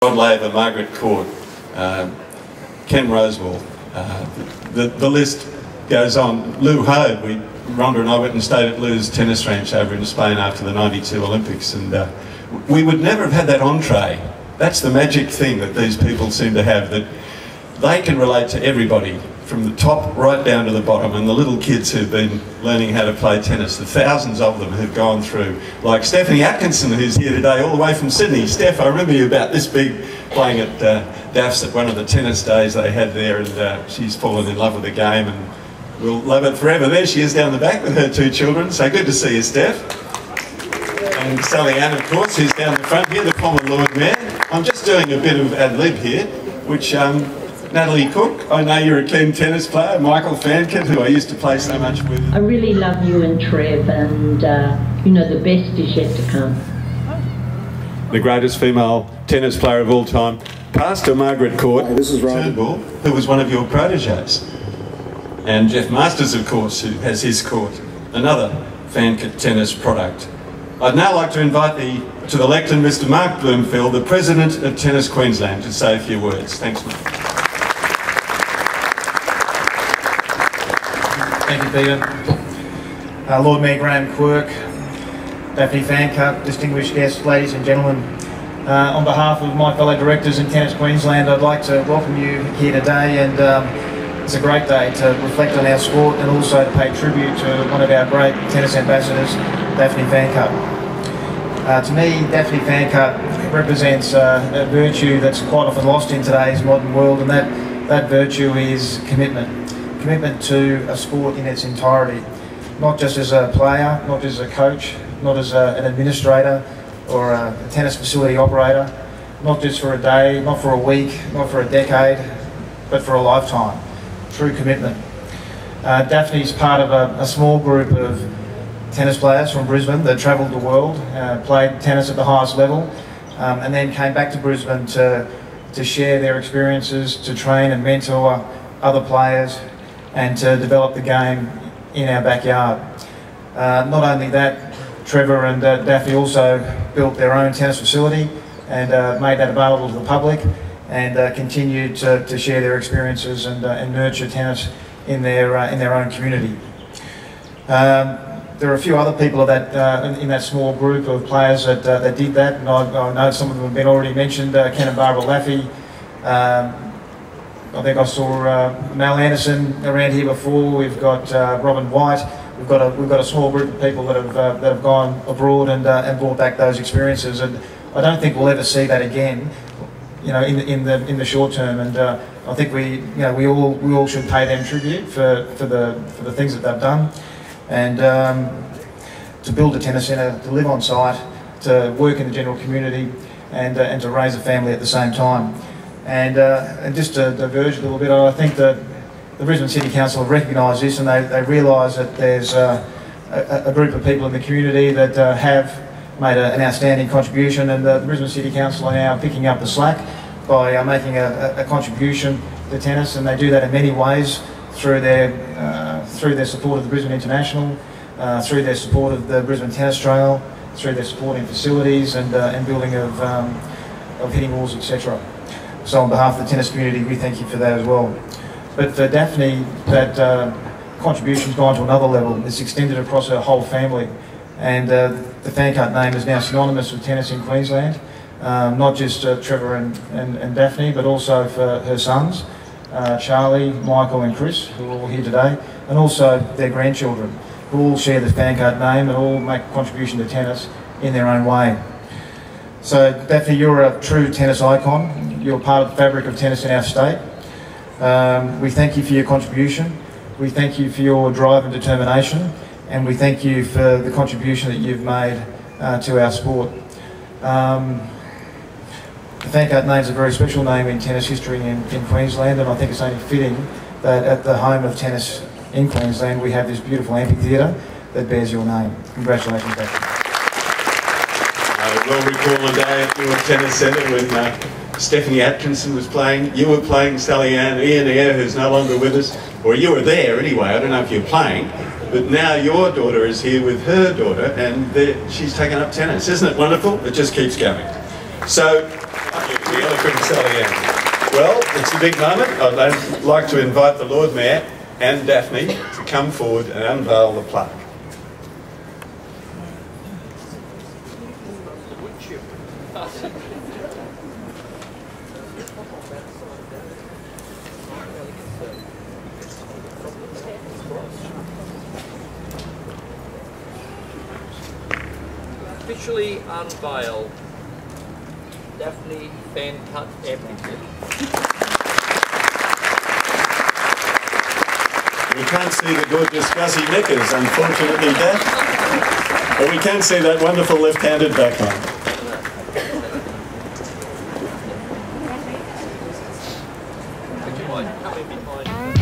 Rod Laver, Margaret Court, Ken Rosewall, the list goes on. Lou Hode, Rhonda and I went and stayed at Lou's tennis ranch over in Spain after the '92 Olympics, and we would never have had that entree. That's the magic thing that these people seem to have, that they can relate to everybody, from the top right down to the bottom, and the little kids who've been learning how to play tennis, the thousands of them who've gone through, like Stephanie Atkinson, who's here today all the way from Sydney. Steph, I remember you about this big playing at Daph's at one of the tennis days they had there, and she's fallen in love with the game and will love it forever. There she is down the back with her 2 children, so good to see you, Steph. And Sally Ann, of course, who's down the front here, the former Lord Mayor. I'm just doing a bit of ad-lib here, which Natalie Cook, I know you're a keen tennis player. Michael Fancutt, who I used to play so much with. I really love you and Trev, and you know, the best is yet to come. The greatest female tennis player of all time, Pastor Margaret Court, Turnbull, who was one of your proteges. And Jeff Masters, of course, who has his court, another Fancutt tennis product. I'd now like to invite to the lectern Mr. Mark Bloomfield, the President of Tennis Queensland, to say a few words. Thanks, Mark. Thank you, Peter. Lord Mayor Graham Quirk, Daphne Fancutt, distinguished guests, ladies and gentlemen. On behalf of my fellow directors in Tennis Queensland, I'd like to welcome you here today, and it's a great day to reflect on our sport and also to pay tribute to one of our great tennis ambassadors, Daphne Fancutt. To me, Daphne Fancutt represents a virtue that's quite often lost in today's modern world, and that virtue is commitment. Commitment to a sport in its entirety, not just as a player, not just as a coach, not as an administrator or a tennis facility operator, not just for a day, not for a week, not for a decade, but for a lifetime. True commitment. Daphne's part of a small group of tennis players from Brisbane that travelled the world, played tennis at the highest level, and then came back to Brisbane to share their experiences, to train and mentor other players, and to develop the game in our backyard. Not only that, Trevor and Daphne also built their own tennis facility and made that available to the public, and continued to share their experiences and nurture tennis in their own community. There are a few other people in that small group of players that did that, and I know some of them have been already mentioned. Ken and Barbara Laffey. I think I saw Mel Anderson around here before. We've got Robin White. We've got a small group of people that have gone abroad and brought back those experiences. And I don't think we'll ever see that again, you know, in the short term. And I think we all should pay them tribute for the things that they've done, and to build a tennis centre, to live on site, to work in the general community, and to raise a family at the same time. And just to diverge a little bit, I think that the Brisbane City Council have recognised this, and they realise that there's a group of people in the community that have made an outstanding contribution, and the Brisbane City Council are now picking up the slack by making a contribution to tennis, and they do that in many ways through their support of the Brisbane International, through their support of the Brisbane Tennis Trail, through their support in facilities and building of hitting walls, etc. So on behalf of the tennis community, we thank you for that as well. But for Daphne, that contribution's gone to another level. It's extended across her whole family, and the Fancutt name is now synonymous with tennis in Queensland. Not just Trevor and Daphne, but also for her sons, Charlie, Michael and Chris, who are all here today, and also their grandchildren, who all share the Fancutt name and all make a contribution to tennis in their own way. So Daphne, you're a true tennis icon. You're part of the fabric of tennis in our state. We thank you for your contribution. We thank you for your drive and determination, and we thank you for the contribution that you've made to our sport. The Fancutt name is a very special name in tennis history in Queensland, and I think it's only fitting that at the home of tennis in Queensland we have this beautiful amphitheatre that bears your name. Congratulations, Daphne. I will recall a day at your tennis centre when Stephanie Atkinson was playing, you were playing, Sally Ann, Ian Eyre, who's no longer with us, or you were there anyway, I don't know if you're playing, but now your daughter is here with her daughter, and she's taken up tennis. Isn't it wonderful? It just keeps going. So, the Sally Ann. Well, it's a big moment. I'd like to invite the Lord Mayor and Daphne to come forward and unveil the plaque. Officially unveil Daphne Fancutt Amphitheatre. We can't see the gorgeous fuzzy knickers, unfortunately, Daph. But we can see that wonderful left-handed backline. Would you mind coming behind?